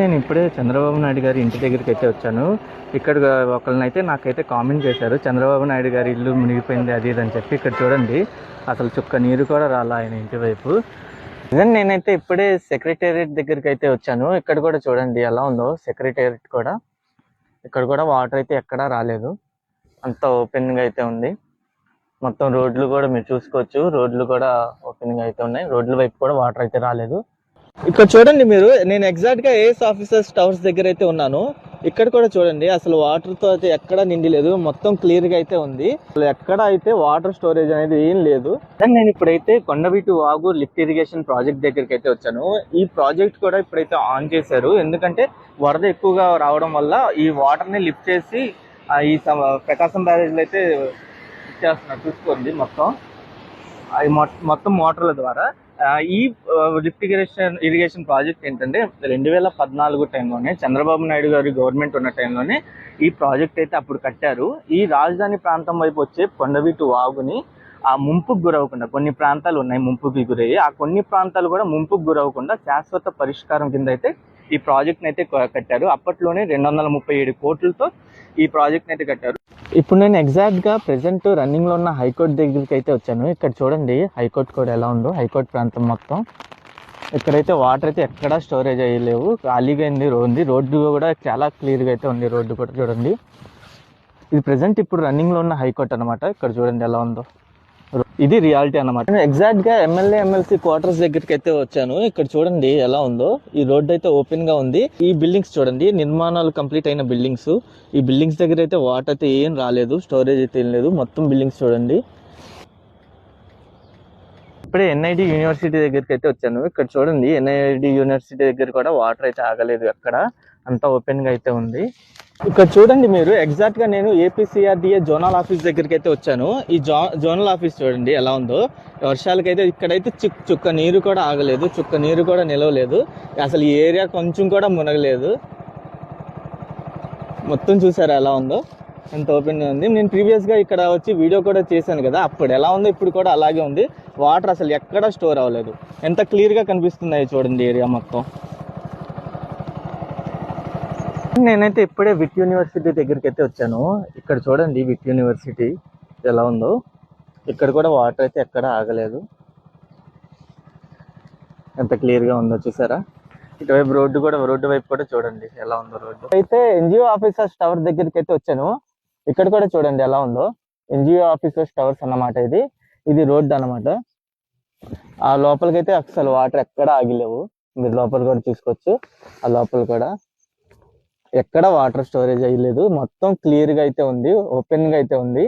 నేను ఇప్పుడే చంద్రబాబు నాయుడు గారి ఇంటి దగ్గరికి అయితే వచ్చాను. ఇక్కడ ఒకళ్ళనైతే నాకైతే కామెంట్ చేశారు, చంద్రబాబు నాయుడు గారి ఇల్లు మునిగిపోయింది అది ఇది అని చెప్పి. ఇక్కడ చూడండి, అసలు చుక్క నీరు కూడా రాలా ఆయన ఇంటి వైపు. ఇదే నేనైతే ఇప్పుడే సెక్రటేరియట్ దగ్గరికి అయితే వచ్చాను. ఇక్కడ కూడా చూడండి ఎలా ఉందో సెక్రటేరియట్ కూడా. ఇక్కడ కూడా వాటర్ అయితే ఎక్కడా రాలేదు, అంత ఓపెన్గా అయితే ఉంది. మొత్తం రోడ్లు కూడా మీరు చూసుకోవచ్చు, రోడ్లు కూడా ఓపెన్గా అయితే ఉన్నాయి. రోడ్ల వైపు కూడా వాటర్ అయితే రాలేదు. ఇక్కడ చూడండి మీరు, నేను ఎగ్జాక్ట్ గా ఏఎస్ ఆఫీసర్స్ టవర్స్ దగ్గర అయితే ఉన్నాను. ఇక్కడ కూడా చూడండి, అసలు వాటర్ తో అయితే ఎక్కడ నిండి లేదు, మొత్తం క్లియర్ గా అయితే ఉంది. అసలు ఎక్కడ అయితే వాటర్ స్టోరేజ్ అనేది ఏం లేదు. నేను ఇప్పుడైతే Kondaveeti Vagu lift irrigation project దగ్గరికి అయితే వచ్చాను. ఈ ప్రాజెక్ట్ కూడా ఇప్పుడైతే ఆన్ చేశారు, ఎందుకంటే వరద ఎక్కువగా రావడం వల్ల ఈ వాటర్ ని లిఫ్ట్ చేసి ఈ ప్రకాశం బ్యారేజ్ అయితే ఇచ్చేస్తున్నారు. చూసుకోండి, మొత్తం మోటార్ల ద్వారా ఈ లిఫ్ట్ ఇరిగేషన్ ప్రాజెక్ట్ ఏంటంటే 2014 టైంలోనే చంద్రబాబు నాయుడు గారి గవర్నమెంట్ ఉన్న టైంలోనే ఈ ప్రాజెక్ట్ అయితే అప్పుడు కట్టారు. ఈ రాజధాని ప్రాంతం వైపు వచ్చే కొండవీటి వాగుని ఆ ముంపుకు గురవకుండా, కొన్ని ప్రాంతాలు ఉన్నాయి ముంపుకి గురయ్యి, ఆ కొన్ని ప్రాంతాలు కూడా ముంపుకు గురవకుండా శాశ్వత పరిష్కారం కింద అయితే ఈ ప్రాజెక్ట్ని అయితే కట్టారు. అప్పట్లోనే 237 కోట్లతో ఈ ప్రాజెక్ట్ని అయితే కట్టారు. ఇప్పుడు నేను ఎగ్జాక్ట్గా ప్రెసెంట్ రన్నింగ్లో ఉన్న హైకోర్టు దగ్గరికి అయితే వచ్చాను. ఇక్కడ చూడండి హైకోర్టు కూడా ఎలా ఉందో, హైకోర్టు ప్రాంతం మొత్తం. ఇక్కడైతే వాటర్ అయితే ఎక్కడా స్టోరేజ్ అయ్యలేవు, ఖాళీగా ఉంది. రోడ్డు కూడా చాలా క్లియర్గా అయితే ఉంది, రోడ్డు కూడా చూడండి. ఇది ప్రెసెంట్ ఇప్పుడు రన్నింగ్లో ఉన్న హైకోర్టు అనమాట. ఇక్కడ చూడండి ఎలా ఉందో, ఇది రియాలిటీ అనమాట. నేను ఎగ్జాక్ట్ గా ఎమ్మెల్యే ఎమ్మెల్సీ క్వార్టర్స్ దగ్గరికి అయితే వచ్చాను. ఇక్కడ చూడండి ఎలా ఉందో, ఈ రోడ్ అయితే ఓపెన్ గా ఉంది. ఈ బిల్డింగ్స్ చూడండి, నిర్మాణాలు కంప్లీట్ అయిన బిల్డింగ్స్. ఈ బిల్డింగ్స్ దగ్గర అయితే వాటర్ అయితే ఏం రాలేదు, స్టోరేజ్ అయితే ఏం లేదు. మొత్తం బిల్డింగ్స్ చూడండి. ఇప్పుడే ఎన్ఐడి యూనివర్సిటీ దగ్గరికి అయితే వచ్చాను. ఇక్కడ చూడండి, ఎన్ఐడి యూనివర్సిటీ దగ్గర కూడా వాటర్ అయితే ఆగలేదు, అక్కడ అంతా ఓపెన్ గా అయితే ఉంది. ఇక్కడ చూడండి మీరు, ఎగ్జాక్ట్ గా నేను ఏపీసీఆర్డీఏ జోనల్ ఆఫీస్ దగ్గరికి అయితే వచ్చాను. ఈ జోనల్ ఆఫీస్ చూడండి ఎలా ఉందో. వర్షాలకైతే ఇక్కడైతే చుక్క నీరు కూడా ఆగలేదు, చుక్క నీరు కూడా నిలవలేదు. అసలు ఈ ఏరియా కొంచెం కూడా మునగలేదు. మొత్తం చూసారా ఎలా ఉందో, ఎంత ఓపెన్ గా ఉంది. నేను ప్రీవియస్ గా ఇక్కడ వచ్చి వీడియో కూడా చేశాను కదా, అప్పుడు ఎలా ఉందో ఇప్పుడు కూడా అలాగే ఉంది. వాటర్ అసలు ఎక్కడా స్టోర్ అవ్వలేదు. ఎంత క్లియర్ గా కనిపిస్తున్నాయి చూడండి ఏరియా మొత్తం. నేనైతే ఇప్పుడే విట్ యూనివర్సిటీ దగ్గరికి అయితే వచ్చాను. ఇక్కడ చూడండి విట్ యూనివర్సిటీ ఎలా ఉందో. ఇక్కడ కూడా వాటర్ అయితే ఎక్కడ ఆగలేదు, ఎంత క్లియర్ గా ఉందో చూసారా. ఇటువైపు రోడ్డు వైపు కూడా చూడండి ఎలా ఉందో రోడ్డు. అయితే ఎన్జిఓ ఆఫీసర్స్ టవర్ దగ్గరికి అయితే వచ్చాను. ఇక్కడ కూడా చూడండి ఎలా ఉందో, ఎన్జిఓ ఆఫీసర్స్ టవర్స్ అన్నమాట. ఇది రోడ్డు అన్నమాట. ఆ లోపలికైతే అసలు వాటర్ ఎక్కడ ఆగిలేవు, మీరు లోపల కూడా చూసుకోవచ్చు. ఆ లోపల కూడా ఎక్కడ వాటర్ స్టోరేజ్ అయ్యలేదు, మొత్తం క్లియర్ గా అయితే ఉంది, ఓపెన్ గా అయితే ఉంది.